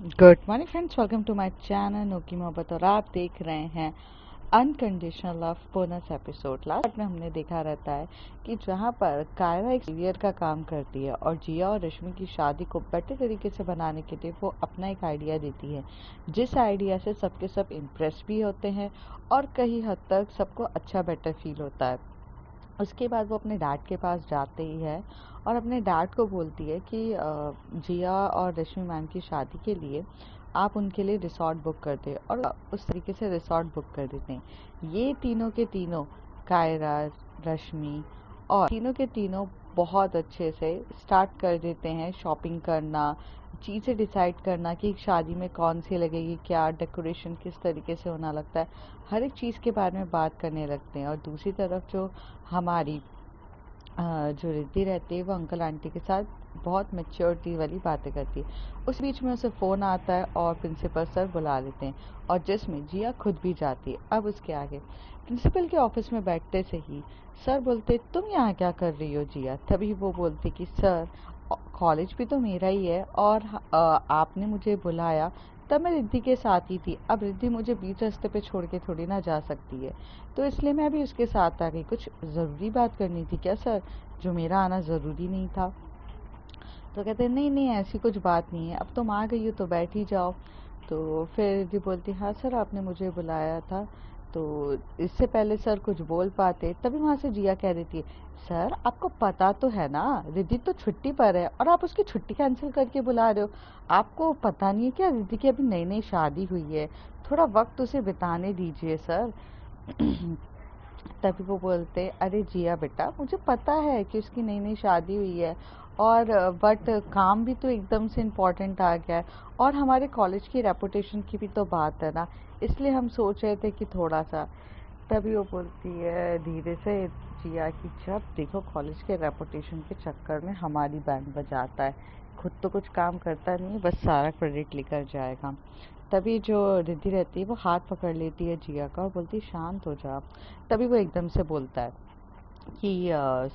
Good morning friends, welcome to my channel नोकी मोहब्बत और आप देख रहे हैं unconditional love bonus episode. Last में हमने देखा रहता है कि जहां पर कायरा एक सीवियर का काम करती है और जिया और रश्मि की शादी को बेटर तरीके से बनाने के लिए वो अपना एक आइडिया देती है, जिस आइडिया से सबके सब इम्प्रेस भी होते हैं और कई हद तक सबको अच्छा बेटर फील होता है। उसके बाद वो अपने डैड के पास जाते ही है और अपने डैड को बोलती है कि जिया और रश्मि मैम की शादी के लिए आप उनके लिए रिसॉर्ट बुक कर दें, और उस तरीके से रिसॉर्ट बुक कर देते हैं। ये तीनों के तीनों, कायरा, रश्मि और तीनों के तीनों बहुत अच्छे से स्टार्ट कर देते हैं शॉपिंग करना, चीज़ें डिसाइड करना कि शादी में कौन सी लगेगी, क्या डेकोरेशन किस तरीके से होना लगता है, हर एक चीज़ के बारे में बात करने लगते हैं। और दूसरी तरफ जो हमारी जो रिद्धि रहती है वो अंकल आंटी के साथ बहुत मैच्योरिटी वाली बातें करती है। उस बीच में उसे फ़ोन आता है और प्रिंसिपल सर बुला लेते हैं, और जिसमें जिया खुद भी जाती है। अब उसके आगे प्रिंसिपल के ऑफिस में बैठते से ही सर बोलते, तुम यहाँ क्या कर रही हो जिया? तभी वो बोलती कि सर, कॉलेज भी तो मेरा ही है और आपने मुझे बुलाया तब मैं रिद्धि के साथ ही थी। अब रिद्धि मुझे बीच रास्ते पे छोड़ के थोड़ी ना जा सकती है, तो इसलिए मैं भी उसके साथ आ गई। कुछ ज़रूरी बात करनी थी क्या सर, जो मेरा आना ज़रूरी नहीं था? तो कहते हैं नहीं नहीं, ऐसी कुछ बात नहीं है, अब तुम आ गई हो तो बैठ ही जाओ। तो फिर रिद्धि बोलती, हाँ सर आपने मुझे बुलाया था। तो इससे पहले सर कुछ बोल पाते, तभी वहाँ से जिया कह देती है, सर आपको पता तो है ना रिद्धि तो छुट्टी पर है और आप उसकी छुट्टी कैंसिल करके बुला रहे हो। आपको पता नहीं है क्या, रिद्धि की अभी नई नई शादी हुई है, थोड़ा वक्त उसे बिताने दीजिए सर। तभी वो बोलते, अरे जिया बेटा, मुझे पता है कि उसकी नई नई शादी हुई है, और बट काम भी तो एकदम से इम्पोर्टेंट आ गया है, और हमारे कॉलेज की रेपुटेशन की भी तो बात है ना, इसलिए हम सोच रहे थे कि थोड़ा सा। तभी वो बोलती है धीरे से, जिया की जब देखो कॉलेज के रेपुटेशन के चक्कर में हमारी बैंड बजाता है, खुद तो कुछ काम करता नहीं, बस सारा क्रेडिट लेकर जाएगा। तभी जो रिद्धि रहती है वो हाथ पकड़ लेती है जिया का और बोलती है, शांत हो जा। तभी वो एकदम से बोलता है कि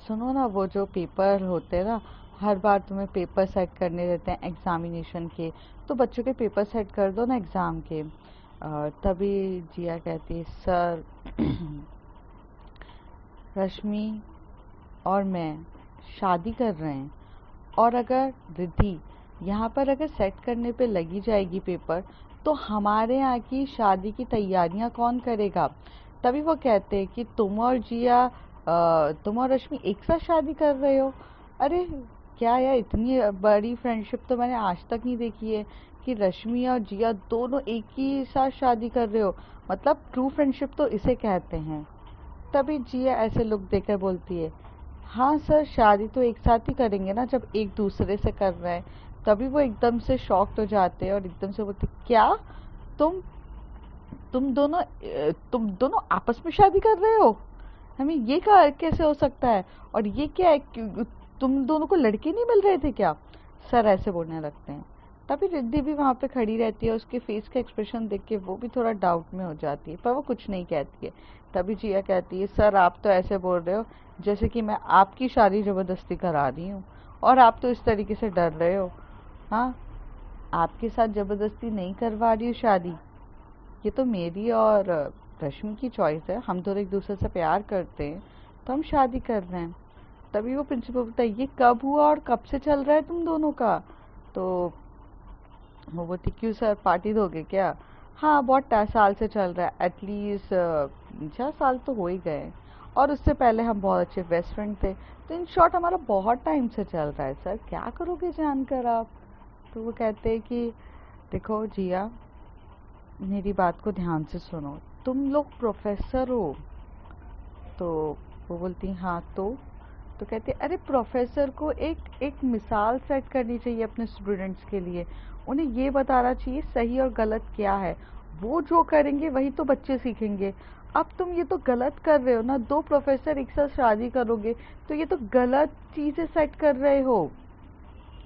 सुनो ना, वो जो पेपर होते हैं ना, हर बार तुम्हें पेपर सेट करने रहते हैं एग्जामिनेशन के, तो बच्चों के पेपर सेट कर दो ना एग्ज़ाम के। तभी जिया कहती है, सर रश्मि और मैं शादी कर रहे हैं, और अगर रिद्धि यहाँ पर अगर सेट करने पे लगी जाएगी पेपर, तो हमारे यहाँ की शादी की तैयारियाँ कौन करेगा? तभी वो कहते हैं कि तुम और रश्मि एक साथ शादी कर रहे हो। अरे क्या यार, इतनी बड़ी फ्रेंडशिप तो मैंने आज तक नहीं देखी है कि रश्मि और जिया दोनों एक ही साथ शादी कर रहे हो। मतलब ट्रू फ्रेंडशिप तो इसे कहते हैं। तभी जिया ऐसे लुक देकर बोलती है, हाँ सर, शादी तो एक साथ ही करेंगे ना जब एक दूसरे से कर रहे हैं। तभी वो एकदम से शॉक्ड हो जाते हैं और एकदम से बोलते, क्या तुम तुम दोनों आपस में शादी कर रहे हो? हमें ये कैसे हो सकता है? और ये क्या है, तुम दोनों को लड़के नहीं मिल रहे थे क्या? सर ऐसे बोलने लगते हैं। तभी रिद्धि भी वहां पे खड़ी रहती है, उसके फेस का एक्सप्रेशन देख के वो भी थोड़ा डाउट में हो जाती है, पर वो कुछ नहीं कहती है। तभी जिया कहती है, सर आप तो ऐसे बोल रहे हो जैसे कि मैं आपकी शादी जबरदस्ती करा रही हूँ, और आप तो इस तरीके से डर रहे हो। हाँ, आपके साथ जबरदस्ती नहीं करवा रही हूँ शादी, ये तो मेरी और रश्मि की चॉइस है, हम दोनों एक दूसरे से प्यार करते हैं तो हम शादी कर रहे हैं। तभी वो प्रिंसिपल बोलता है, ये कब हुआ और कब से चल रहा है तुम दोनों का? तो वो बोलती, क्यों सर पार्टी दोगे क्या? हाँ, बहुत साल से चल रहा है, एटलीस्ट 6 साल तो हो ही गए, और उससे पहले हम बहुत अच्छे बेस्ट फ्रेंड थे, तो इन शॉर्ट हमारा बहुत टाइम से चल रहा है सर, क्या करोगे जानकर आप? तो वो कहते हैं कि देखो जिया, मेरी बात को ध्यान से सुनो, तुम लोग प्रोफेसर हो। तो वो बोलती हाँ तो कहते अरे प्रोफेसर को एक एक मिसाल सेट करनी चाहिए अपने स्टूडेंट्स के लिए, उन्हें ये बताना चाहिए सही और गलत क्या है, वो जो करेंगे वही तो बच्चे सीखेंगे। अब तुम ये तो गलत कर रहे हो ना, दो प्रोफेसर एक साथ शादी करोगे तो ये तो गलत चीजें सेट कर रहे हो,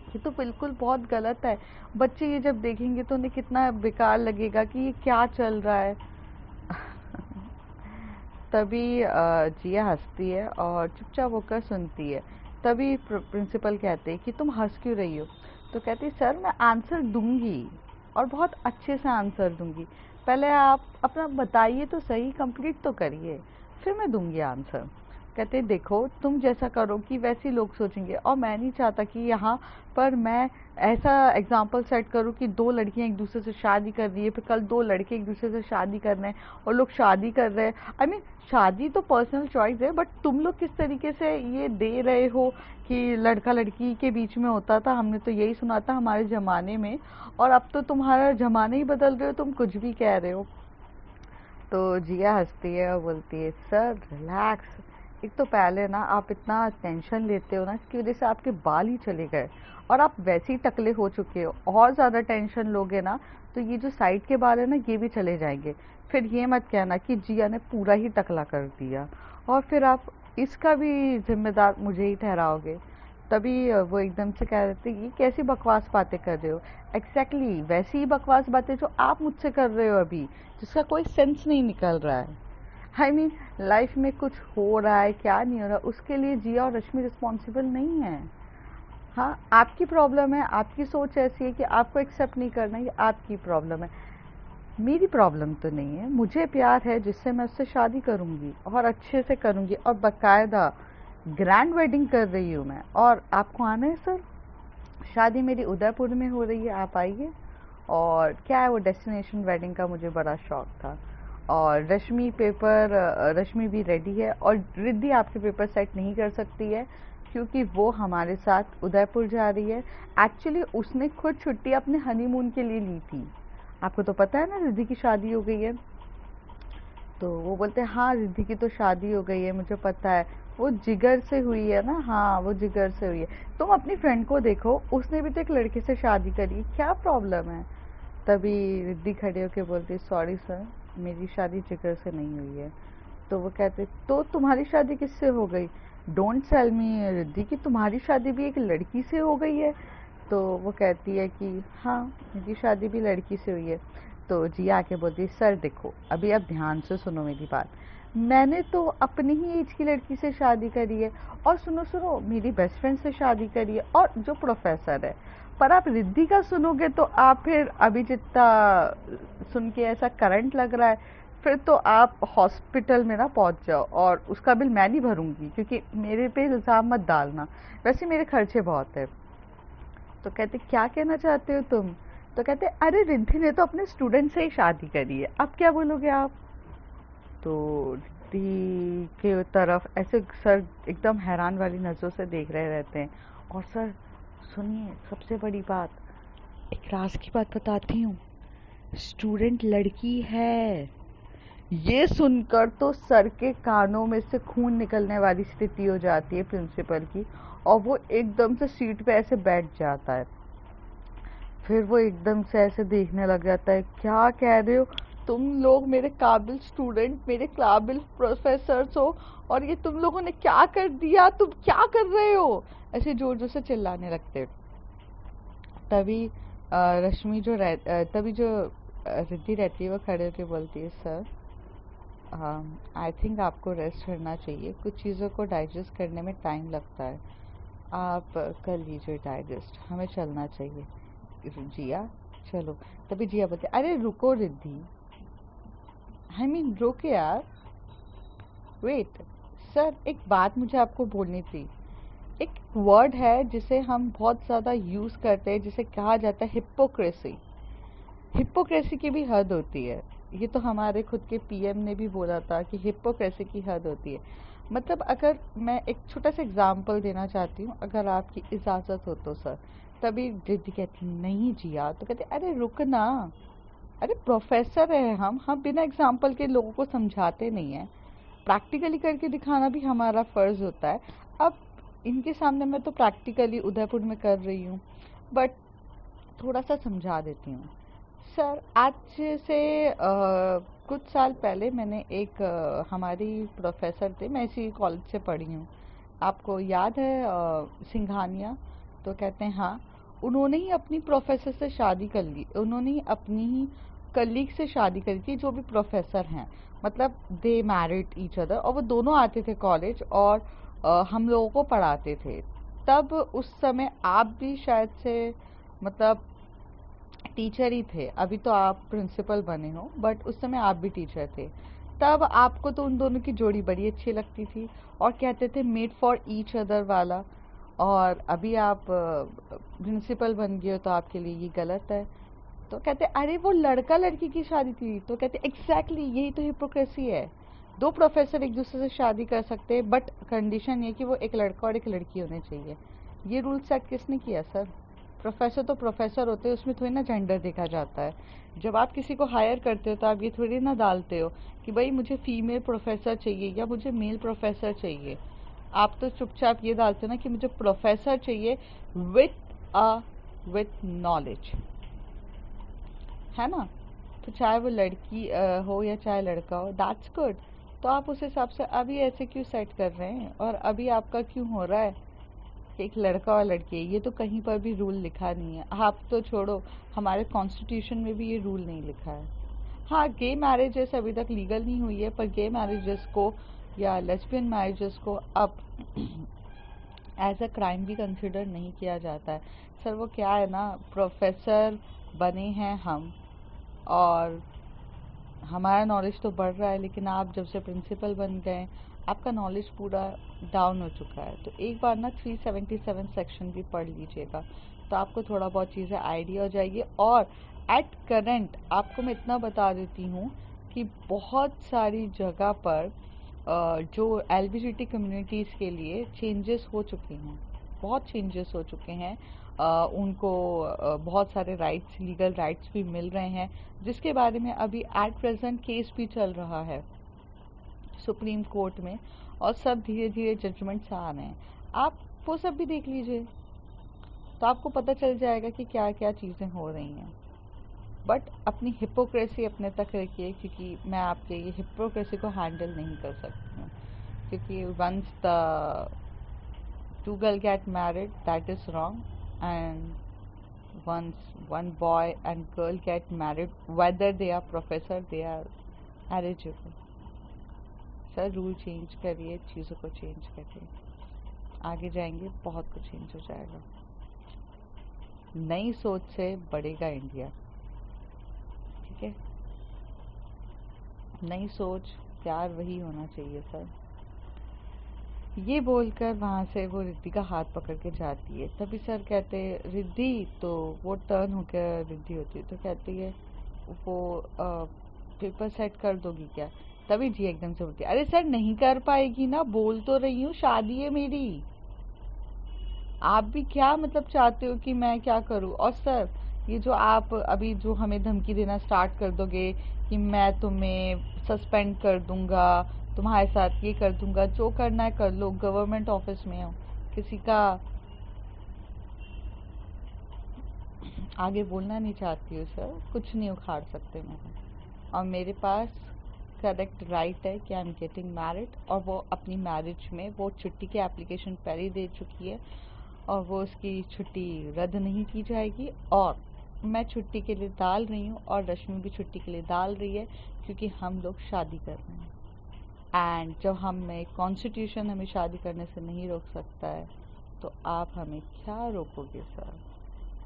ये तो बिल्कुल बहुत गलत है। बच्चे ये जब देखेंगे तो उन्हें कितना बेकार लगेगा कि ये क्या चल रहा है। तभी जिया हंसती है और चुपचाप होकर सुनती है। तभी प्रिंसिपल कहते हैं कि तुम हंस क्यों रही हो? तो कहती है, सर मैं आंसर दूंगी, और बहुत अच्छे से आंसर दूंगी। पहले आप अपना बताइए तो सही, कंप्लीट तो करिए, फिर मैं दूंगी आंसर। कहते देखो तुम जैसा करोगी वैसे ही लोग सोचेंगे, और मैं नहीं चाहता कि यहाँ पर मैं ऐसा एग्जाम्पल सेट करूँ कि दो लड़कियां एक दूसरे से शादी कर रही है, फिर कल दो लड़के एक दूसरे से शादी कर रहे हैं और लोग शादी कर रहे हैं। आई मीन शादी तो पर्सनल चॉइस है, बट तुम लोग किस तरीके से ये दे रहे हो कि लड़का लड़की के बीच में होता था, हमने तो यही सुना था हमारे ज़माने में, और अब तो तुम्हारा ज़माना ही बदल रहे हो, तुम कुछ भी कह रहे हो। तो जिया हंसती है और बोलती है सर रिलैक्स। एक तो पहले ना आप इतना टेंशन लेते हो ना, इसकी वजह से आपके बाल ही चले गए और आप वैसे ही टकले हो चुके हो। और ज़्यादा टेंशन लोगे ना तो ये जो साइड के बाल है ना ये भी चले जाएंगे। फिर ये मत कहना कि जिया ने पूरा ही टकला कर दिया और फिर आप इसका भी जिम्मेदार मुझे ही ठहराओगे। तभी वो एकदम से कह रहे थे ये कैसी बकवास बातें कर रहे हो। एग्जैक्टली वैसी ही बकवास बातें जो आप मुझसे कर रहे हो अभी, जिसका कोई सेंस नहीं निकल रहा है। आई मीन लाइफ में कुछ हो रहा है क्या नहीं हो रहा उसके लिए जिया और रश्मि रिस्पॉन्सिबल नहीं है। हाँ आपकी प्रॉब्लम है, आपकी सोच ऐसी है कि आपको एक्सेप्ट नहीं करना, ये आपकी प्रॉब्लम है। मेरी प्रॉब्लम तो नहीं है, मुझे प्यार है जिससे मैं उससे शादी करूंगी और अच्छे से करूंगी और बाकायदा ग्रैंड वेडिंग कर रही हूँ मैं। और आपको आना है सर, शादी मेरी उदयपुर में हो रही है, आप आइए। और क्या है वो डेस्टिनेशन वेडिंग का मुझे बड़ा शौक था। और रश्मि भी रेडी है और रिद्धि आपके पेपर सेट नहीं कर सकती है क्योंकि वो हमारे साथ उदयपुर जा रही है। एक्चुअली उसने खुद छुट्टी अपने हनीमून के लिए ली थी। आपको तो पता है ना रिद्धि की शादी हो गई है। तो वो बोलते हैं हाँ रिद्धि की तो शादी हो गई है, मुझे पता है, वो जिगर से हुई है ना। हाँ वो जिगर से हुई है। तुम अपनी फ्रेंड को देखो, उसने भी तो एक लड़के से शादी करी, क्या प्रॉब्लम है। तभी रिद्धि खड़े होके बोलती सॉरी सर मेरी शादी जिगर से नहीं हुई है। तो वो कहते तो तुम्हारी शादी किससे हो गई। डोंट टेल मी रिद्धि कि तुम्हारी शादी भी एक लड़की से हो गई है। तो वो कहती है कि हाँ मेरी शादी भी लड़की से हुई है। तो जिया आके बोलती सर देखो अभी आप ध्यान से सुनो मेरी बात, मैंने तो अपनी ही एज की लड़की से शादी करी है, और सुनो सुनो मेरी बेस्ट फ्रेंड से शादी करी है और जो प्रोफेसर है। पर आप रिद्धि का सुनोगे तो आप फिर अभी जितना सुन के ऐसा करंट लग रहा है, फिर तो आप हॉस्पिटल में ना पहुंच जाओ और उसका बिल मैं नहीं भरूंगी क्योंकि मेरे पे इल्ज़ाम मत डालना, वैसे मेरे खर्चे बहुत है। तो कहते क्या कहना चाहते हो तुम। तो कहते अरे रिद्धि ने तो अपने स्टूडेंट से ही शादी करी है, अब क्या बोलोगे आप। तो रिद्धि के तरफ ऐसे सर एकदम हैरान वाली नज़रों से देख रहे रहते हैं। और सर सुनिए सबसे बड़ी बात, एक राज की बात बताती हूँ, स्टूडेंट लड़की है। ये सुनकर तो सर के कानों में से खून निकलने वाली स्थिति हो जाती है प्रिंसिपल की, और वो एकदम से सीट पे ऐसे बैठ जाता है। फिर वो एकदम से ऐसे देखने लग जाता है, क्या कह रहे हो तुम लोग, मेरे काबिल स्टूडेंट, मेरे काबिल प्रोफेसर्स हो, और ये तुम लोगों ने क्या कर दिया, तुम क्या कर रहे हो, ऐसे जोर जोर से चिल्लाने लगते। तभी तभी जो रिद्धि रहती है वो खड़े होकर बोलती है सर आई थिंक आपको रेस्ट करना चाहिए, कुछ चीज़ों को डाइजेस्ट करने में टाइम लगता है, आप कर लीजिए डाइजेस्ट, हमें चलना चाहिए। जिया चलो। तभी जिया बोलती अरे रुको रिद्धि, आई मीन रुक यार, वेट। सर एक बात मुझे आपको बोलनी थी। एक वर्ड है जिसे हम बहुत ज़्यादा यूज़ करते हैं जिसे कहा जाता है हिपोक्रेसी। हिपोक्रेसी की भी हद होती है, ये तो हमारे खुद के पीएम ने भी बोला था कि हिपोक्रेसी की हद होती है। मतलब अगर मैं एक छोटा सा एग्जाम्पल देना चाहती हूँ, अगर आपकी इजाज़त हो तो सर। तभी दीदी कहती नहीं जिया, तो कहते अरे रुक ना, अरे प्रोफेसर है हम बिना एग्जाम्पल के लोगों को समझाते नहीं हैं, प्रैक्टिकली करके दिखाना भी हमारा फ़र्ज़ होता है। अब इनके सामने मैं तो प्रैक्टिकली उदयपुर में कर रही हूँ, बट थोड़ा सा समझा देती हूँ। सर आज से कुछ साल पहले मैंने एक हमारी प्रोफेसर थे, मैं इसी कॉलेज से पढ़ी हूँ, आपको याद है सिंघानिया। तो कहते हैं हाँ, उन्होंने ही अपनी प्रोफेसर से शादी कर ली, उन्होंने ही अपनी ही कलीग से शादी करी थी जो भी प्रोफेसर हैं। मतलब दे मैरिड ईच अदर, और वो दोनों आते थे कॉलेज और हम लोगों को पढ़ाते थे। तब उस समय आप भी शायद से मतलब टीचर ही थे, अभी तो आप प्रिंसिपल बने हो, बट उस समय आप भी टीचर थे। तब आपको तो उन दोनों की जोड़ी बड़ी अच्छी लगती थी और कहते थे मेड फॉर ईच अदर वाला। और अभी आप प्रिंसिपल बन गए हो तो आपके लिए ये गलत है। तो कहते अरे वो लड़का लड़की की शादी थी। तो कहते एग्जैक्टली यही तो हिपोक्रेसी है। दो प्रोफेसर एक दूसरे से शादी कर सकते हैं, बट कंडीशन ये कि वो एक लड़का और एक लड़की होने चाहिए। ये रूल सेट किसने किया सर? प्रोफेसर तो प्रोफेसर होते हैं, उसमें थोड़ी ना जेंडर देखा जाता है। जब आप किसी को हायर करते हो तो आप ये थोड़ी ना डालते हो कि भाई मुझे फीमेल प्रोफेसर चाहिए या मुझे मेल प्रोफेसर चाहिए। आप तो चुपचाप ये डालते हो ना कि मुझे प्रोफेसर चाहिए विथ नॉलेज, है ना? तो चाहे वो लड़की हो या चाहे लड़का हो, दैट्स गुड। तो आप उस हिसाब से अभी ऐसे क्यों सेट कर रहे हैं? और अभी आपका क्यों हो रहा है कि एक लड़का और लड़की है? ये तो कहीं पर भी रूल लिखा नहीं है। आप तो छोड़ो, हमारे कॉन्स्टिट्यूशन में भी ये रूल नहीं लिखा है। हाँ, गे मैरिजेस अभी तक लीगल नहीं हुई है, पर गे मैरिजेस को या लेस्बियन मैरिजेस को अब एज अ क्राइम भी कंसिडर नहीं किया जाता है। सर वो क्या है ना, प्रोफेसर बने हैं हम और हमारा नॉलेज तो बढ़ रहा है, लेकिन आप जब से प्रिंसिपल बन गए आपका नॉलेज पूरा डाउन हो चुका है। तो एक बार ना 377 सेक्शन भी पढ़ लीजिएगा, तो आपको थोड़ा बहुत चीज़ें आइडिया हो जाएगी। और एट करंट आपको मैं इतना बता देती हूँ कि बहुत सारी जगह पर जो एलजीबीटी कम्युनिटीज़ के लिए चेंजेस हो चुके हैं, बहुत चेंजेस हो चुके हैं। उनको बहुत सारे राइट्स, लीगल राइट्स भी मिल रहे हैं, जिसके बारे में अभी एट प्रेजेंट केस भी चल रहा है सुप्रीम कोर्ट में, और सब धीरे धीरे जजमेंट्स आ रहे हैं। आप वो सब भी देख लीजिए, तो आपको पता चल जाएगा कि क्या क्या चीज़ें हो रही हैं। बट अपनी हिपोक्रेसी अपने तक रखिए, क्योंकि मैं आपके ये हिपोक्रेसी को हैंडल नहीं कर सकती हूँ। क्योंकि once the two girl get married, that is wrong, and once one boy and girl get married, whether they are professor, they are eligible. Sir rule change करिए, चीज़ों को चेंज करिए, आगे जाएंगे बहुत कुछ चेंज हो जाएगा। नई सोच से बढ़ेगा इंडिया, ठीक है? नई सोच, प्यार वही होना चाहिए सर। ये बोलकर वहाँ से वो रिद्धि का हाथ पकड़ के जाती है। तभी सर कहते हैं रिद्धि, तो वो टर्न होकर रिद्धि होती है तो कहती है वो पेपर सेट कर दोगी क्या? तभी जी एकदम से बोलती है अरे सर नहीं कर पाएगी ना, बोल तो रही हूँ शादी है मेरी। आप भी क्या मतलब चाहते हो कि मैं क्या करूँ? और सर ये जो आप अभी जो हमें धमकी देना स्टार्ट कर दोगे कि मैं तुम्हें सस्पेंड कर दूंगा, तुम्हारे साथ ये कर दूंगा, जो करना है कर लो, गवर्नमेंट ऑफिस में हो, किसी का आगे बोलना नहीं चाहती हूँ सर, कुछ नहीं उखाड़ सकते मैंने। और मेरे पास करेक्ट राइट है कि आई एम गेटिंग मैरिड, और वो अपनी मैरिज में वो छुट्टी की एप्लीकेशन पहले दे चुकी है और वो उसकी छुट्टी रद्द नहीं की जाएगी। और मैं छुट्टी के लिए डाल रही हूँ और रश्मि भी छुट्टी के लिए डाल रही है, क्योंकि हम लोग शादी कर रहे हैं। एंड जब हमें कॉन्स्टिट्यूशन हमें शादी करने से नहीं रोक सकता है, तो आप हमें क्या रोकोगे सर?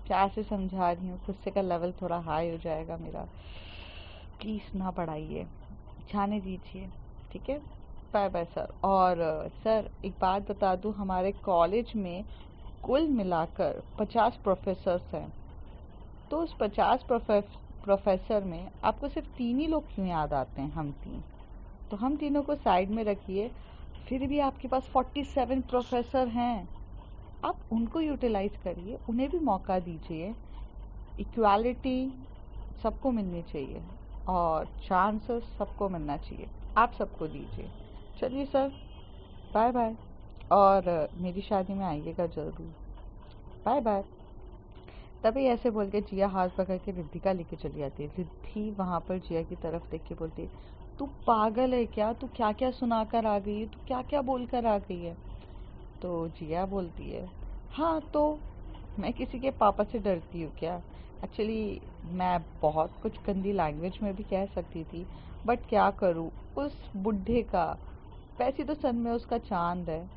प्यार से समझा रही हूँ, गुस्से का लेवल थोड़ा हाई हो जाएगा मेरा, प्लीज़ ना बढ़ाइए, जाने दीजिए, ठीक है? Bye bye sir. और सर एक बात बता दूँ, हमारे कॉलेज में कुल मिलाकर 50 प्रोफेसर्स हैं। तो उस 50 प्रोफेसर में आपको सिर्फ 3 ही लोग क्यों याद आते हैं? हम 3। तो हम तीनों को साइड में रखिए, फिर भी आपके पास 47 प्रोफेसर हैं। आप उनको यूटिलाइज करिए, उन्हें भी मौका दीजिए। इक्वालिटी सबको मिलनी चाहिए और चांसेस सबको मिलना चाहिए, आप सबको दीजिए। चलिए सर, बाय बाय। और मेरी शादी में आइएगा ज़रूर। Bye bye. तभी ऐसे बोल के जिया हाथ पकड़ के रिद्धिका लेके चली जाती है। रिद्धि वहाँ पर जिया की तरफ देख के बोलती है तू पागल है क्या? तू क्या क्या सुना कर आ गई है? तू क्या क्या बोल कर आ गई है? तो जिया बोलती है हाँ, तो मैं किसी के पापा से डरती हूँ क्या? एक्चुअली मैं बहुत कुछ गंदी लैंग्वेज में भी कह सकती थी, बट क्या करूँ, उस बुढ़े का, वैसे तो सन में उसका चांद है,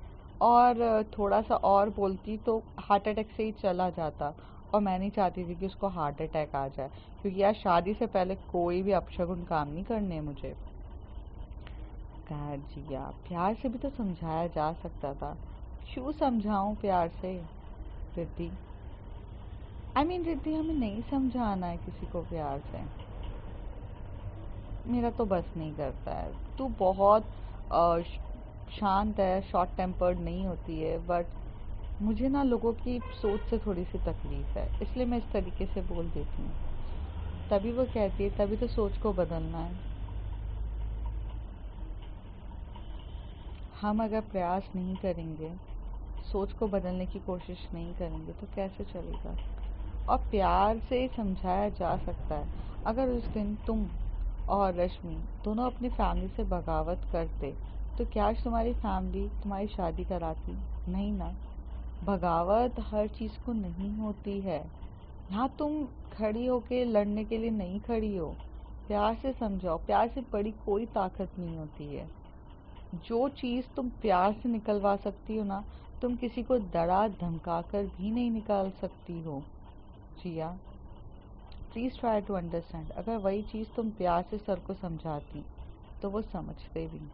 और थोड़ा सा और बोलती तो हार्ट अटैक से ही चला जाता। और मैं नहीं चाहती थी कि उसको हार्ट अटैक आ जाए, क्योंकि यार शादी से पहले कोई भी अपशगुन काम नहीं करने मुझे। कहा जिया प्यार से भी तो समझाया जा सकता था। क्यों समझाऊं प्यार से रिद्धि? रिद्धि, हमें नहीं समझाना है किसी को प्यार से। मेरा तो बस नहीं करता है। तू बहुत शांत है, शॉर्ट टेम्पर्ड नहीं होती है, बट मुझे ना लोगों की सोच से थोड़ी सी तकलीफ है, इसलिए मैं इस तरीके से बोल देती हूँ। तभी वो कहती है तभी तो सोच को बदलना है। हम अगर प्रयास नहीं करेंगे, सोच को बदलने की कोशिश नहीं करेंगे तो कैसे चलेगा? और प्यार से समझाया जा सकता है। अगर उस दिन तुम और रश्मि दोनों अपनी फैमिली से बगावत करते तो क्या आज तुम्हारी फैमिली तुम्हारी शादी कराती? नहीं ना। बगावत हर चीज़ को नहीं होती है। यहाँ तुम खड़ी होके लड़ने के लिए नहीं खड़ी हो। प्यार से समझाओ, प्यार से बड़ी कोई ताकत नहीं होती है। जो चीज़ तुम प्यार से निकलवा सकती हो ना, तुम किसी को डरा धमका कर भी नहीं निकाल सकती हो। जिया, प्लीज़ ट्राई टू अंडरस्टैंड। अगर वही चीज़ तुम प्यार से सर को समझाती तो वो समझते भी।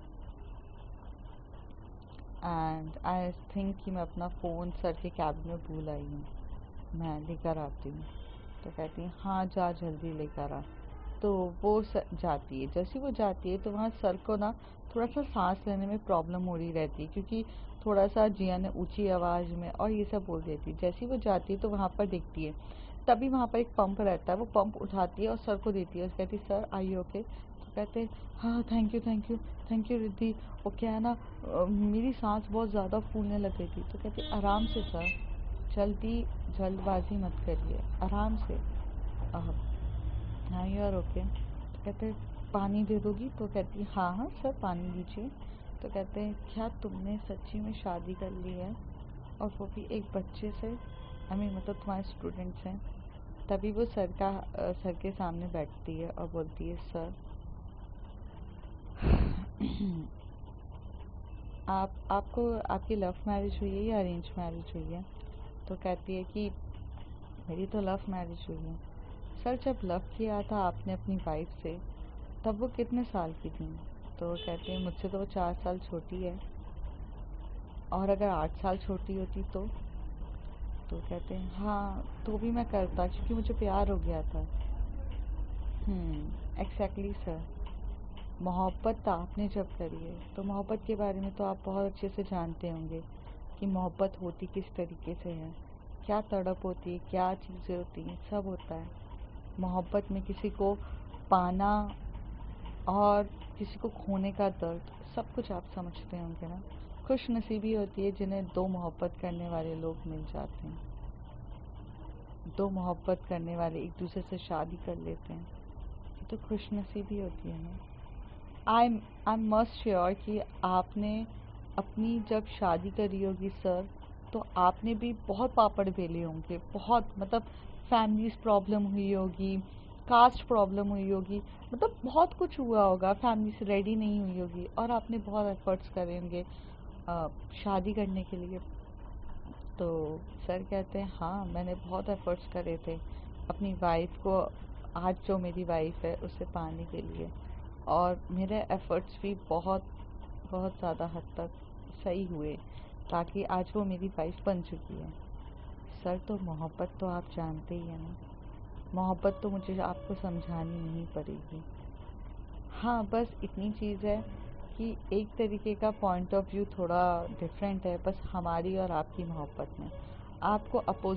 एंड आई थिंक कि मैं अपना फ़ोन सर के कैबिन में भूल आई हूँ, मैं लेकर आती हूँ। तो कहती है हाँ जा जल्दी लेकर आ। तो वो जाती है। जैसे वो जाती है तो वहाँ सर को ना थोड़ा सा सांस लेने में प्रॉब्लम हो रही रहती है, क्योंकि थोड़ा सा जिया ने ऊंची आवाज़ में और ये सब बोल देती है। जैसे ही वो जाती है तो वहाँ पर देखती है, तभी वहाँ पर एक पंप रहता है। वो पंप उठाती है और सर को देती है। कहती है सर आर यू ओके? तो कहते हैं हाँ thank you thank you thank you Riddhi. वो क्या है ना, मेरी सांस बहुत ज़्यादा फूलने लग गई थी। तो कहती आराम से सर, जल्दबाजी मत करिए, आराम से। हाँ यू आर ओके। तो कहते पानी दे दोगी? तो कहती है हाँ हाँ सर पानी दीजिए। तो कहते हैं क्या तुमने सच्ची में शादी कर ली है, और वो भी एक बच्चे से? मतलब तुम्हारे स्टूडेंट्स हैं? तभी वो सर के सामने बैठती है और बोलती है सर आपको आपकी लव मैरिज हुई है या अरेंज मैरिज हुई है? तो कहती है कि मेरी तो लव मैरिज हुई है। सर जब लव किया था आपने अपनी वाइफ से तब वो कितने साल की थी? तो कहते हैं मुझसे तो वो 4 साल छोटी है। और अगर 8 साल छोटी होती तो कहते हैं हाँ तो भी मैं करता, क्योंकि मुझे प्यार हो गया था। Exactly sir. मोहब्बत आपने जब करी है तो मोहब्बत के बारे में तो आप बहुत अच्छे से जानते होंगे कि मोहब्बत होती किस तरीके से है, क्या तड़प होती है, क्या चीज़ें होती हैं, सब होता है। मोहब्बत में किसी को पाना और किसी को खोने का दर्द, सब कुछ आप समझते होंगे ना। खुश नसीबी होती है जिन्हें दो मोहब्बत करने वाले लोग मिल जाते हैं, दो मोहब्बत करने वाले एक दूसरे से शादी कर लेते हैं। ये तो खुश नसीबी होती है ना। आई एम मस्ट श्योर कि आपने अपनी जब शादी करी होगी सर, तो आपने भी बहुत पापड़ बेले होंगे, बहुत मतलब फैमिलीज प्रॉब्लम हुई होगी, कास्ट प्रॉब्लम हुई होगी, मतलब बहुत कुछ हुआ होगा, फैमिली से रेडी नहीं हुई होगी और आपने बहुत एफर्ट्स करे होंगे शादी करने के लिए। तो सर कहते हैं हाँ मैंने बहुत एफर्ट्स करे थे अपनी वाइफ को, आज जो मेरी वाइफ है उसे पाने के लिए, और मेरे एफ़र्ट्स भी बहुत बहुत ज़्यादा हद तक सही हुए ताकि आज वो मेरी वाइफ बन चुकी है। सर तो मोहब्बत तो आप जानते ही हैं ना, मोहब्बत तो मुझे आपको समझानी नहीं पड़ेगी। हाँ बस इतनी चीज़ है कि एक तरीके का पॉइंट ऑफ व्यू थोड़ा डिफरेंट है बस हमारी और आपकी मोहब्बत में। आपको आपको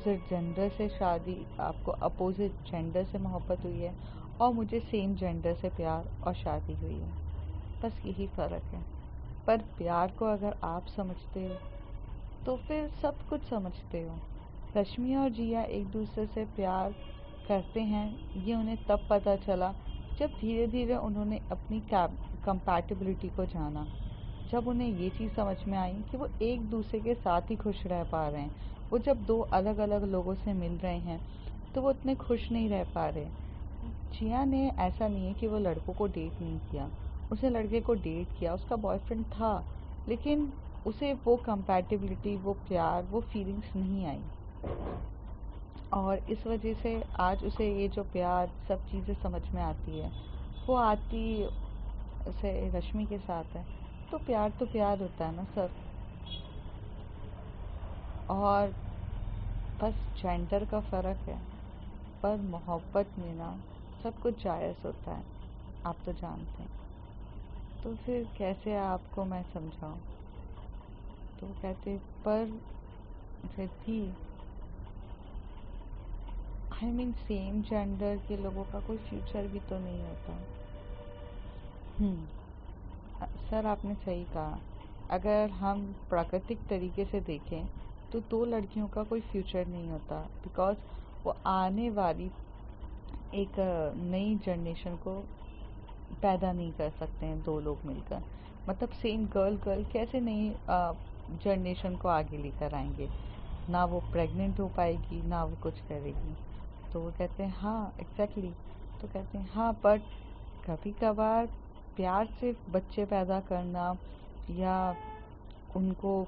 अपोजिट जेंडर से मोहब्बत हुई है और मुझे सेम जेंडर से प्यार और शादी हुई है, बस यही फ़र्क है। पर प्यार को अगर आप समझते हो तो फिर सब कुछ समझते हो। रश्मि और जिया एक दूसरे से प्यार करते हैं ये उन्हें तब पता चला जब धीरे धीरे उन्होंने अपनी कंपैटिबिलिटी को जाना। जब उन्हें ये चीज़ समझ में आई कि वो एक दूसरे के साथ ही खुश रह पा रहे हैं, वो जब दो अलग अलग लोगों से मिल रहे हैं तो वो इतने खुश नहीं रह पा रहे। जिया ने ऐसा नहीं है कि वो लड़कों को डेट नहीं किया, उसने लड़के को डेट किया, उसका बॉयफ्रेंड था, लेकिन उसे वो कंपैटिबिलिटी, वो प्यार, वो फीलिंग्स नहीं आई। और इस वजह से आज उसे ये जो प्यार सब चीज़ें समझ में आती है, वो आती से रश्मि के साथ है। तो प्यार होता है ना सर। और बस जेंडर का फ़र्क है, पर मोहब्बत में ना सब कुछ जायज़ होता है, आप तो जानते हैं। तो फिर कैसे आपको मैं समझाऊं? तो कहते पर Riddhi, I mean same gender के लोगों का कोई फ्यूचर भी तो नहीं होता। सर आपने सही कहा। अगर हम प्राकृतिक तरीके से देखें तो दो लड़कियों का कोई फ्यूचर नहीं होता, बिकॉज वो आने वाली एक नई जनरेशन को पैदा नहीं कर सकते हैं दो लोग मिलकर। मतलब सेम गर्ल गर्ल कैसे नई जनरेशन को आगे लेकर आएंगे? ना वो प्रेग्नेंट हो पाएगी, ना वो कुछ करेगी। तो वो कहते हैं हाँ एग्जैक्टली। तो कहते हैं हाँ, बट कभी कभार प्यार से बच्चे पैदा करना या उनको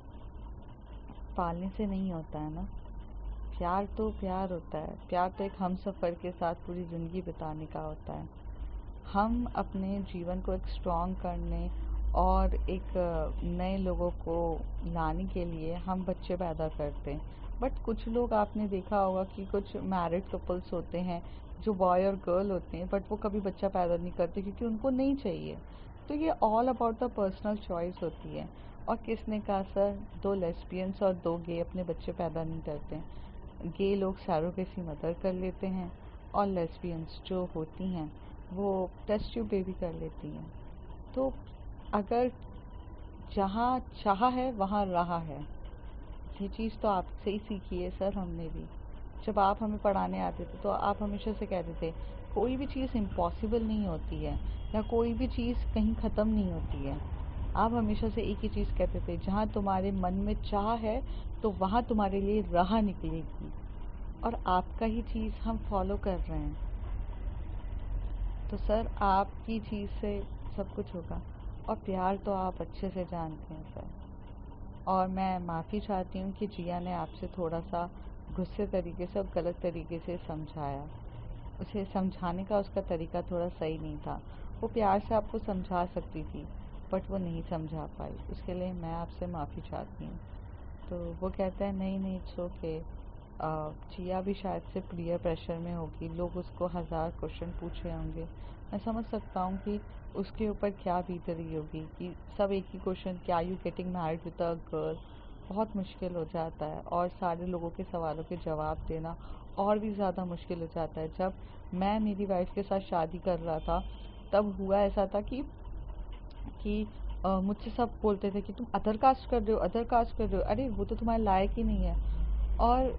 पालने से नहीं होता है ना। प्यार तो प्यार होता है। प्यार तो एक हमसफ़र के साथ पूरी ज़िंदगी बिताने का होता है। हम अपने जीवन को एक स्ट्रॉन्ग करने और एक नए लोगों को लाने के लिए हम बच्चे पैदा करते हैं। बट कुछ लोग आपने देखा होगा कि कुछ मैरिड कपल्स होते हैं जो बॉय और गर्ल होते हैं, बट वो कभी बच्चा पैदा नहीं करते क्योंकि उनको नहीं चाहिए। तो ये all about the personal choice होती है। और किसने कहा सर दो लेस्बियंस और दो गे अपने बच्चे पैदा नहीं करते हैं? गे लोग सैरोगेसी मदर कर लेते हैं और लेस्बियंस जो होती हैं वो टेस्ट ट्यूब बेबी कर लेती हैं। तो अगर जहाँ चाहा है वहाँ रहा है, ये चीज़ तो आपसे ही सीखी है सर हमने भी। जब आप हमें पढ़ाने आते थे तो आप हमेशा से कहते थे कोई भी चीज़ इम्पॉसिबल नहीं होती है या कोई भी चीज़ कहीं ख़त्म नहीं होती है। आप हमेशा से एक ही चीज़ कहते थे, जहाँ तुम्हारे मन में चाह है तो वहाँ तुम्हारे लिए राह निकलेगी। और आपका ही चीज़ हम फॉलो कर रहे हैं। तो सर आपकी चीज़ से सब कुछ होगा। और प्यार तो आप अच्छे से जानते हैं सर। और मैं माफ़ी चाहती हूँ कि जिया ने आपसे थोड़ा सा गुस्से तरीके से और गलत तरीके से समझाया। उसे समझाने का उसका तरीका थोड़ा सही नहीं था। वो प्यार से आपको समझा सकती थी, बट वो नहीं समझा पाई। उसके लिए मैं आपसे माफ़ी चाहती हूँ। तो वो कहता है नहीं नहीं इट्स ओके। जिया भी शायद से पीयर प्रेशर में होगी, लोग उसको हज़ार क्वेश्चन पूछ रहे होंगे। मैं समझ सकता हूँ कि उसके ऊपर क्या बीत रही होगी कि सब एक ही क्वेश्चन, क्या you getting married with a girl? बहुत मुश्किल हो जाता है। और सारे लोगों के सवालों के जवाब देना और भी ज़्यादा मुश्किल हो जाता है। जब मैं मेरी वाइफ के साथ शादी कर रहा था तब हुआ ऐसा था कि मुझसे सब बोलते थे कि तुम अदर कास्ट कर रहे हो, अदर कास्ट कर रहे हो, अरे वो तो तुम्हारे लायक ही नहीं है। और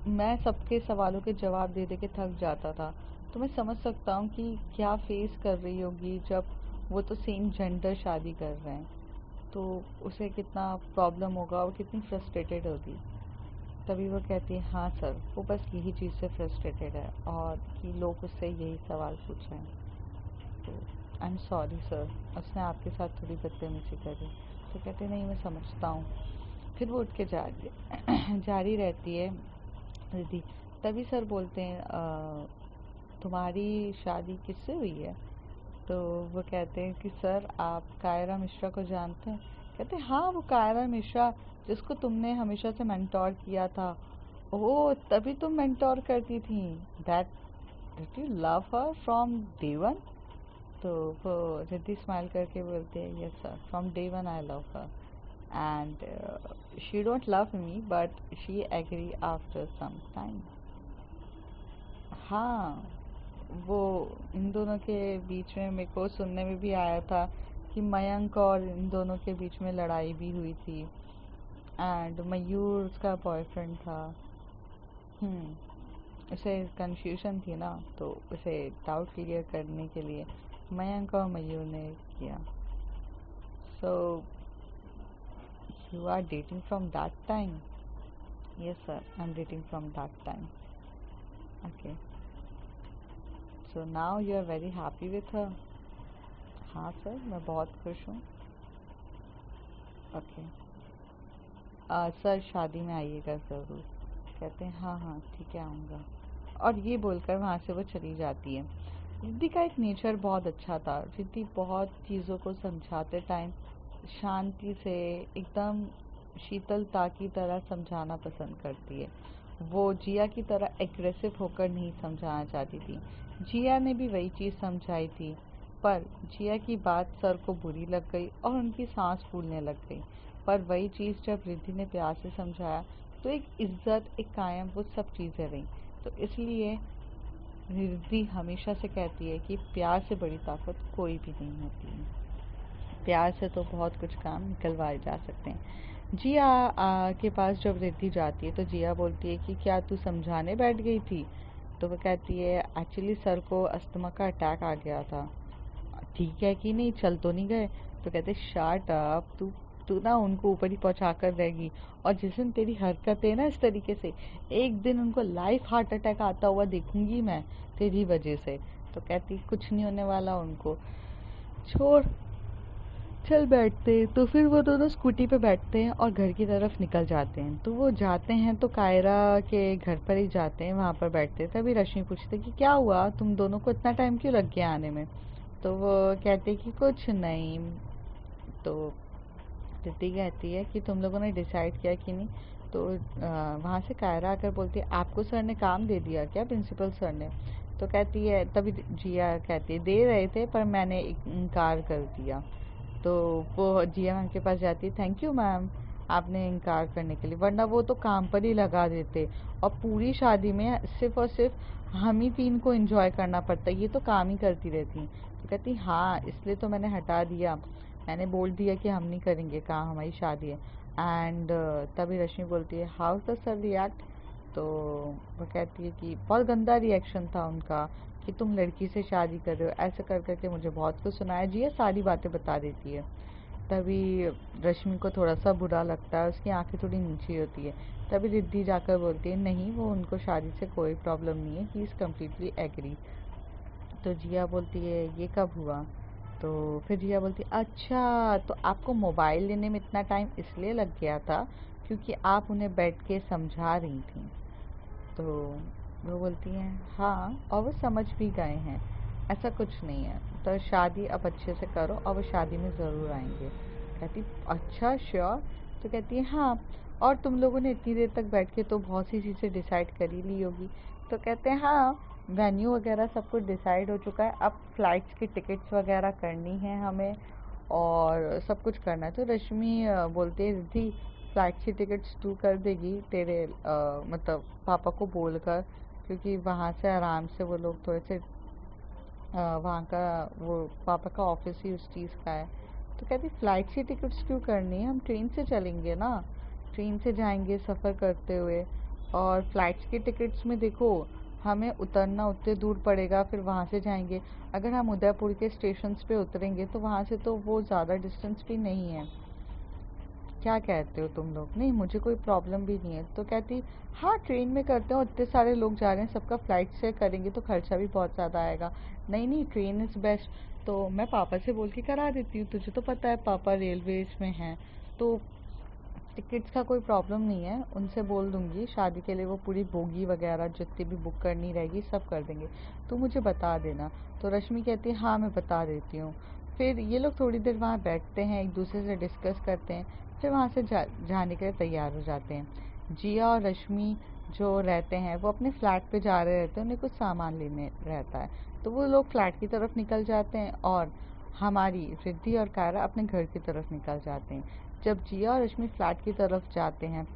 मैं सबके सवालों के जवाब दे दे के थक जाता था। तो मैं समझ सकता हूँ कि क्या फेस कर रही होगी जब वो तो सेम जेंडर शादी कर रहे हैं। तो उसे कितना प्रॉब्लम होगा और कितनी फ्रस्ट्रेटेड होगी। तभी वो कहती है हाँ सर, वो बस यही चीज़ से फ्रस्ट्रेटेड है और कि लोग उससे यही सवाल पूछ रहे हैं। तो आई एम सॉरी सर, उसने आपके साथ थोड़ी बदतमीजी करी। तो कहते नहीं मैं समझता हूँ। फिर वो उठ के जा रही है जारी रहती है रिद्धि। तभी सर बोलते हैं तुम्हारी शादी किससे हुई है? तो वो कहते हैं कि सर आप कायरा मिश्रा को जानते हैं? कहते हैं हाँ वो कायरा मिश्रा जिसको तुमने हमेशा से मेंटोर किया था। ओह तभी तुम मेंटोर करती थी। That did you love her from day one? तो वो रिद्धि स्माइल करके बोलते हैं yes sir, from day one I love her and she don't love me but she agree after some time. हाँ, वो इन दोनों के बीच में मेरे को सुनने में भी आया था कि मयंक और इन दोनों के बीच में लड़ाई भी हुई थी एंड मयूर उसका बॉयफ्रेंड था। उसे कंफ्यूजन थी ना, तो उसे डाउट क्लियर करने के लिए मयंक और मयूर ने किया। सो you are dating from that time? Yes sir, I'm dating from that time. Okay, so now you are very happy with her? हाँ सर मैं बहुत खुश हूँ। ओके सर शादी में आइएगा ज़रूर। कहते हैं हाँ हाँ ठीक है आऊँगा, और ये बोलकर वहाँ से वो चली जाती है। रिद्धि का एक नेचर बहुत अच्छा था। रिद्धि बहुत चीज़ों को समझाते टाइम शांति से, एकदम शीतलता की तरह समझाना पसंद करती है। वो जिया की तरह एग्रेसिव होकर नहीं समझाना चाहती थी। जिया ने भी वही चीज़ समझाई थी, पर जिया की बात सर को बुरी लग गई और उनकी सांस फूलने लग गई। पर वही चीज़ जब रिद्धि ने प्यार से समझाया तो एक इज्जत, एक कायम, वो सब चीज़ें रहीं। तो इसलिए रिद्धि हमेशा से कहती है कि प्यार से बड़ी ताकत कोई भी नहीं होती है। प्यार से तो बहुत कुछ काम निकलवाए जा सकते हैं। जिया के पास जब रिद्धि जाती है तो जिया बोलती है कि क्या तू समझाने बैठ गई थी? तो वो कहती है एक्चुअली सर को अस्थमा का अटैक आ गया था। ठीक है कि नहीं, चल तो नहीं गए? तो कहते शट अप, तू तू ना उनको ऊपर ही पहुंचा कर रहेगी, और जिस दिन तेरी हरकतें ना इस तरीके से, एक दिन उनको लाइफ हार्ट अटैक आता हुआ देखूंगी मैं तेरी वजह से। तो कहती कुछ नहीं होने वाला उनको, छोड़, चल बैठते हैं। तो फिर वो दोनों स्कूटी पे बैठते हैं और घर की तरफ निकल जाते हैं। तो वो जाते हैं तो कायरा के घर पर ही जाते हैं, वहाँ पर बैठते हैं। तभी रश्मि पूछते कि क्या हुआ, तुम दोनों को इतना टाइम क्यों लग गया आने में? तो वो कहते कि कुछ नहीं। तो रिद्धि कहती है कि तुम लोगों ने डिसाइड किया कि नहीं? तो वहाँ से कायरा आकर बोलती है आपको सर ने काम दे दिया क्या, प्रिंसिपल सर ने? तो कहती है, तभी जिया कहती है दे रहे थे पर मैंने इनकार कर दिया। तो वो जिया मैम के पास जाती है, थैंक यू मैम आपने इनकार करने के लिए, वरना वो तो काम पर ही लगा देते और पूरी शादी में सिर्फ और सिर्फ हम ही तीन को एंजॉय करना पड़ता, ये तो काम ही करती रहती। तो कहती हाँ इसलिए तो मैंने हटा दिया, मैंने बोल दिया कि हम नहीं करेंगे काम, हमारी शादी है। एंड तभी रश्मि बोलती है हाउ द सर रिएक्ट? तो वो कहती है कि बहुत गंदा रिएक्शन था उनका कि तुम लड़की से शादी कर रहे हो, ऐसे कर करके मुझे बहुत कुछ सुनाया। जिया सारी बातें बता देती है। तभी रश्मि को थोड़ा सा बुरा लगता है, उसकी आंखें थोड़ी नीची होती है। तभी रिद्धि जाकर बोलती है नहीं वो उनको शादी से कोई प्रॉब्लम नहीं है, ही इज़ कम्प्लीटली एग्री। तो जिया बोलती है ये कब हुआ? तो फिर जिया बोलती है अच्छा तो आपको मोबाइल लेने में इतना टाइम इसलिए लग गया था क्योंकि आप उन्हें बैठ के समझा रही थी। तो वो बोलती हैं हाँ, और वो समझ भी गए हैं, ऐसा कुछ नहीं है, तो शादी अब अच्छे से करो और वो शादी में ज़रूर आएंगे। कहती अच्छा श्योर? तो कहती है हाँ, और तुम लोगों ने इतनी देर तक बैठ के तो बहुत सी चीज़ें डिसाइड कर ही ली होगी। तो कहते हैं हाँ, वेन्यू वगैरह सब कुछ डिसाइड हो चुका है, अब फ्लाइट्स की टिकट्स वगैरह करनी है हमें और सब कुछ करना है। तो रश्मि बोलती है रिद्धि फ्लाइट की टिकट्स तू कर देगी तेरे मतलब पापा को बोलकर, क्योंकि वहाँ से आराम से वो लोग थोड़े से वहाँ का वो पापा का ऑफिस ही उस चीज़ का है। तो कहती फ्लाइट की टिकट्स क्यों करनी है, हम ट्रेन से चलेंगे ना, ट्रेन से जाएंगे सफ़र करते हुए। और फ्लाइट्स की टिकट्स में देखो हमें उतरना उतने दूर पड़ेगा, फिर वहाँ से जाएंगे। अगर हम उदयपुर के स्टेशंस पे उतरेंगे तो वहाँ से तो वो ज़्यादा डिस्टेंस भी नहीं है, क्या कहते हो तुम लोग? नहीं मुझे कोई प्रॉब्लम भी नहीं है। तो कहती हाँ ट्रेन में करते हैं, इतने सारे लोग जा रहे हैं, सबका फ्लाइट से करेंगे तो खर्चा भी बहुत ज़्यादा आएगा। नहीं नहीं ट्रेन इज़ बेस्ट। तो मैं पापा से बोल के करा देती हूँ, तुझे तो पता है पापा रेलवेज में हैं, तो टिकट्स का कोई प्रॉब्लम नहीं है, उनसे बोल दूंगी शादी के लिए वो पूरी बोगी वगैरह जितनी भी बुक करनी रहेगी सब कर देंगे, तो मुझे बता देना। तो रश्मि कहती है हाँ मैं बता देती हूँ। फिर ये लोग थोड़ी देर वहाँ बैठते हैं, एक दूसरे से डिस्कस करते हैं, फिर वहाँ से जाने के लिए तैयार हो जाते हैं। जिया और रश्मि जो रहते हैं वो अपने फ्लैट पे जा रहे रहते हैं, उन्हें कुछ सामान लेने रहता है, तो वो लोग फ्लैट की तरफ निकल जाते हैं और हमारी रिद्धि और कायरा अपने घर की तरफ निकल जाते हैं। जब जिया और रश्मि फ्लैट की तरफ जाते हैं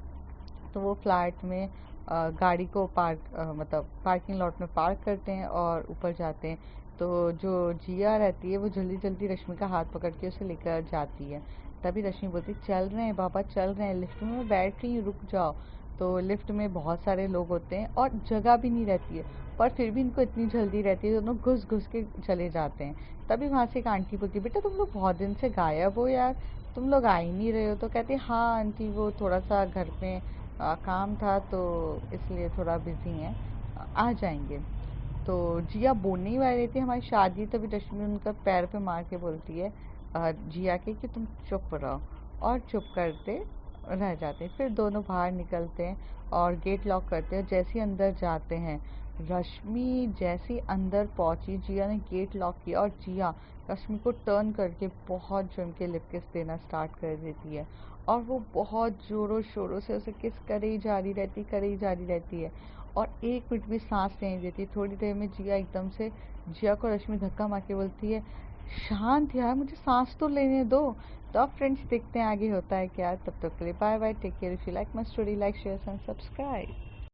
तो वो फ्लैट में गाड़ी को मतलब पार्किंग लॉट में पार्क करते हैं और ऊपर जाते हैं। तो जो जिया रहती है वो जल्दी जल्दी रश्मि का हाथ पकड़ के उसे लेकर जाती है। तभी रश्मि बोलती चल रहे हैं बाबा चल रहे हैं, लिफ्ट में मैं बैठ रही हूँ रुक जाओ। तो लिफ्ट में बहुत सारे लोग होते हैं और जगह भी नहीं रहती है, पर फिर भी इनको इतनी जल्दी रहती है, दोनों घुस घुस के चले जाते हैं। तभी वहाँ से एक आंटी बोलती है बेटा तुम लोग बहुत दिन से गायब हो यार, तुम लोग आ ही नहीं रहे हो। तो कहते हैं हाँ आंटी वो थोड़ा सा घर में काम था तो इसलिए थोड़ा बिजी हैं, आ जाएंगे। तो जिया बोलने ही वाली थी हमारी शादी, तभी रश्मि उनका पैर पे मार के बोलती है जिया के कि तुम चुप रहो, और चुप करते रह जाते हैं। फिर दोनों बाहर निकलते हैं और गेट लॉक करते हैं। जैसे ही अंदर जाते हैं, रश्मि जैसी अंदर पहुंची, जिया ने गेट लॉक किया और जिया रश्मि को टर्न करके बहुत जम के लिप किस देना स्टार्ट कर देती है और वो बहुत जोरों शोरों से उसे किस करे ही जा रही रहती, करे ही जा रही रहती है और एक मिनट भी सांस नहीं देती। थोड़ी देर में जिया एकदम से जिया को रश्मि धक्का मार के बोलती है, शांत यार, मुझे सांस तो लेने दो। तो अब फ्रेंड्स देखते हैं आगे होता है क्या। तब तक के लिए bye bye, take care. If you like my story, like share and subscribe.